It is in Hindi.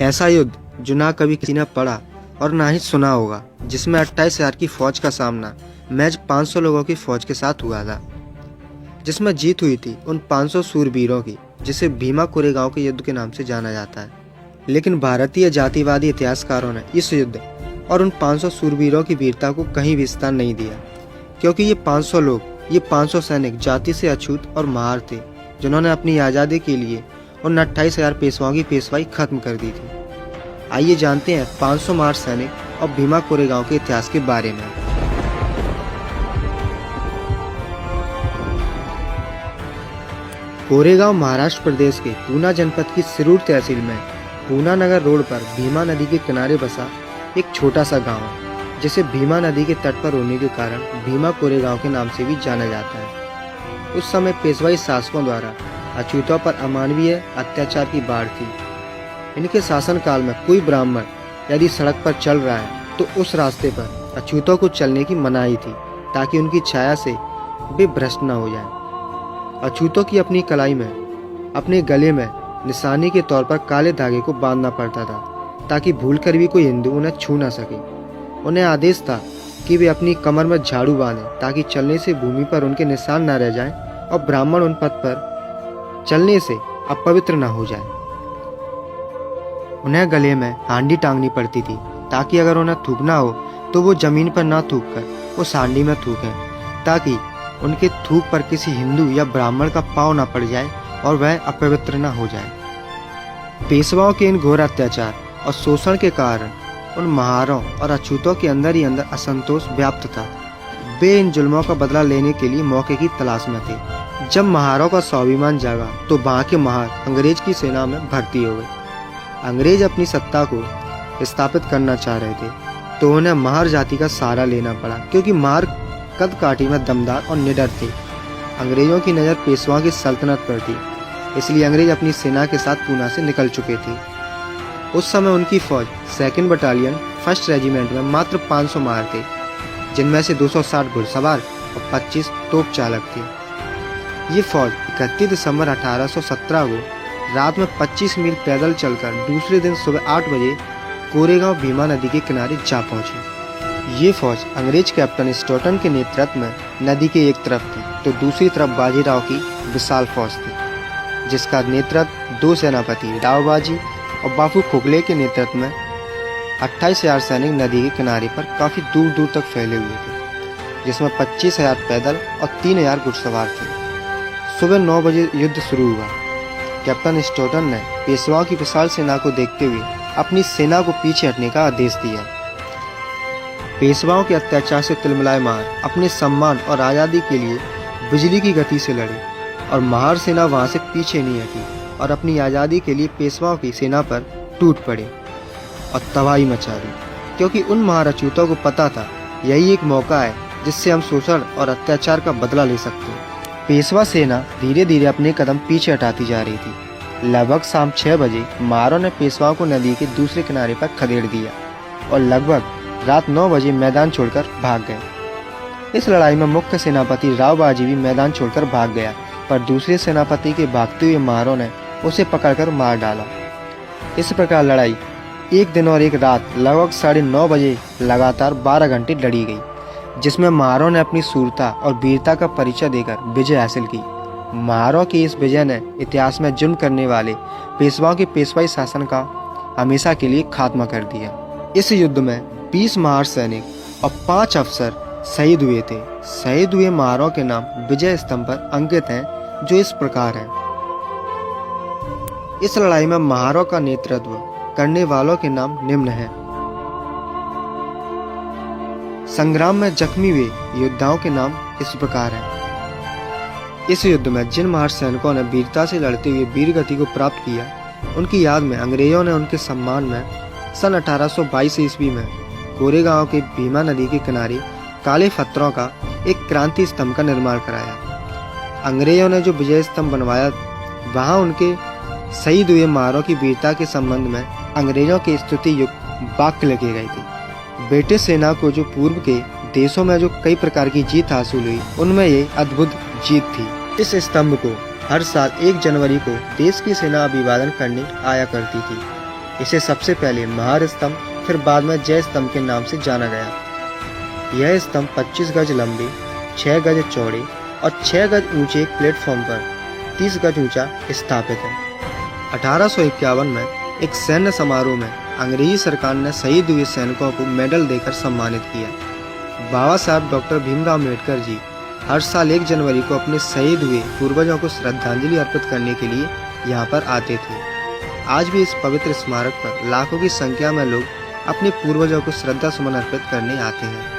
ऐसा युद्ध जो ना कभी किसी ने पढ़ा और ना ही सुना होगा, जिसमें 28,000 की फौज का सामना महज 500 लोगों की फौज के साथ हुआ था, जिसमें जीत हुई थी उन 500 सूरवीरों की, जिसे भीमा कोरेगांव के युद्ध के नाम से जाना जाता है। लेकिन भारतीय जातिवादी इतिहासकारों ने इस युद्ध और उन 500 सूरवीरों की वीरता को कहीं भी स्थान नहीं दिया, क्योंकि ये 500 लोग, ये 500 सैनिक जाति से अछूत और महार थे, जिन्होंने अपनी आज़ादी के लिए उन 28,000 पेशवाओं की पेशवाई खत्म कर दी थी। आइए जानते हैं 500 महार सैनिक और भीमा कोरेगांव के इतिहास के बारे में। कोरेगांव महाराष्ट्र प्रदेश के पूना जनपद की सिरूर तहसील में पूना नगर रोड पर भीमा नदी के किनारे बसा एक छोटा सा गांव है, जिसे भीमा नदी के तट पर होने के कारण भीमा कोरेगांव के नाम से भी जाना जाता है। उस समय पेशवाई शासकों द्वारा अछूतों पर अमानवीय अत्याचार की बाढ़ थी। इनके शासनकाल में कोई ब्राह्मण यदि सड़क पर चल रहा है तो उस रास्ते पर अछूतों को चलने की मनाही थी, ताकि उनकी छाया से वे भ्रष्ट न हो जाएं। अछूतों की अपनी कलाई में, अपने गले में निशानी के तौर पर काले धागे को बांधना पड़ता था, ताकि भूलकर भी कोई हिंदू उन्हें छू न सके। उन्हें आदेश था कि वे अपनी कमर में झाड़ू बांधें, ताकि चलने से भूमि पर उनके निशान न रह जाएं और ब्राह्मण उन पथ पर चलने से अपवित्र न हो जाए। उन्हें गले में हांडी टांगनी पड़ती थी, ताकि अगर उन्हें थूकना हो तो वो जमीन पर ना थूक कर उस हांडी में थूकें, ताकि उनके थूक पर किसी हिंदू या ब्राह्मण का पांव ना पड़ जाए और वह अपवित्र न हो जाए। पेशवाओं के इन घोर अत्याचार और शोषण के कारण उन महारों और अछूतों के अंदर ही अंदर असंतोष व्याप्त था। वे इन जुल्मों का बदला लेने के लिए मौके की तलाश में थे। जब महारों का स्वाभिमान जागा तो वहां के महार अंग्रेज की सेना में भर्ती हो गए। अंग्रेज अपनी सत्ता को स्थापित करना चाह रहे थे, तो उन्हें महार जाति का सहारा लेना पड़ा, क्योंकि महार कद काठी में दमदार और निडर थे। अंग्रेजों की नज़र पेशवाओं की सल्तनत पर थी, इसलिए अंग्रेज अपनी सेना के साथ पूना से निकल चुके थे। उस समय उनकी फौज 2nd बटालियन 1st रेजिमेंट में मात्र 500 महार थे, जिनमें से 260 घुड़सवार और 25 तोप चालक थे। ये फौज 31 दिसंबर 1817 को रात में 25 मील पैदल चलकर दूसरे दिन सुबह 8 बजे कोरेगांव भीमा नदी के किनारे जा पहुंची। ये फौज अंग्रेज कैप्टन स्टोटन के नेतृत्व में नदी के एक तरफ थी, तो दूसरी तरफ बाजीराव की विशाल फौज थी, जिसका नेतृत्व 2 सेनापति राव बाजी और बापू खोखले के नेतृत्व में 28,000 सैनिक नदी के किनारे पर काफी दूर दूर तक फैले हुए थे, जिसमें 25,000 पैदल और 3,000 घुड़सवार थे। सुबह 9 बजे युद्ध शुरू हुआ। कैप्टन स्टोटन ने पेशवाओं की विशाल सेना को देखते हुए अपनी सेना को पीछे हटने का आदेश दिया। पेशवाओं के अत्याचार से तिलमिलाए महार अपने सम्मान और आज़ादी के लिए बिजली की गति से लड़े, और महार सेना वहां से पीछे नहीं हटी और अपनी आज़ादी के लिए पेशवाओं की सेना पर टूट पड़े और तबाही मचा दी, क्योंकि उन महार अछूतों को पता था यही एक मौका है जिससे हम शोषण और अत्याचार का बदला ले सकते हैं। पेशवा सेना धीरे धीरे अपने कदम पीछे हटाती जा रही थी। लगभग शाम 6 बजे महारों ने पेशवाओं को नदी के दूसरे किनारे पर खदेड़ दिया और लगभग रात 9 बजे मैदान छोड़कर भाग गए। इस लड़ाई में मुख्य सेनापति राव बाजी भी मैदान छोड़कर भाग गया, पर दूसरे सेनापति के भागते हुए महारों ने उसे पकड़कर मार डाला। इस प्रकार लड़ाई एक दिन और एक रात लगभग 9:30 बजे लगातार 12 घंटे लड़ी गई, जिसमें महारों ने अपनी शूरता और वीरता का परिचय देकर विजय हासिल की। महारों की इस विजय ने इतिहास में जुर्म करने वाले पेशवाओं के पेशवाई शासन का हमेशा के लिए खात्मा कर दिया। इस युद्ध में 20 महार सैनिक और 5 अफसर शहीद हुए थे। शहीद हुए महारों के नाम विजय स्तंभ पर अंकित हैं, जो इस प्रकार हैं। इस लड़ाई में महारों का नेतृत्व करने वालों के नाम निम्न हैं। संग्राम में जख्मी हुए योद्धाओं के नाम इस प्रकार हैं। इस युद्ध में जिन महार सैनिकों ने वीरता से लड़ते हुए वीर गति को प्राप्त किया, उनकी याद में अंग्रेजों ने उनके सम्मान में सन 1822 ईस्वी में कोरेगांव के भीमा नदी के किनारे काले पत्थरों का एक क्रांति स्तंभ का निर्माण कराया। अंग्रेजों ने जो विजय स्तंभ बनवाया, वहां उनके शहीद हुए महारों की वीरता के संबंध में अंग्रेजों के स्तुति युक्त वाक्य लगे गए थे। ब्रिटिश सेना को जो पूर्व के देशों में जो कई प्रकार की जीत हासिल हुई, उनमें ये अद्भुत जीत थी। इस स्तंभ को हर साल 1 जनवरी को देश की सेना अभिवादन करने आया करती थी। इसे सबसे पहले महार स्तंभ, फिर बाद में जय स्तंभ के नाम से जाना गया। यह स्तंभ 25 गज लंबे, 6 गज चौड़े और 6 गज ऊंचे एक प्लेटफॉर्म पर 30 गज ऊंचा स्থাपित है। 1851 में एक सैन्य समारोह में अंग्रेजी सरकार ने शहीद हुए सैनिकों को मेडल देकर सम्मानित किया। बाबा साहब डॉक्टर भीमराव अम्बेडकर जी हर साल 1 जनवरी को अपने शहीद हुए पूर्वजों को श्रद्धांजलि अर्पित करने के लिए यहाँ पर आते थे। आज भी इस पवित्र स्मारक पर लाखों की संख्या में लोग अपने पूर्वजों को श्रद्धा सुमन अर्पित करने आते हैं।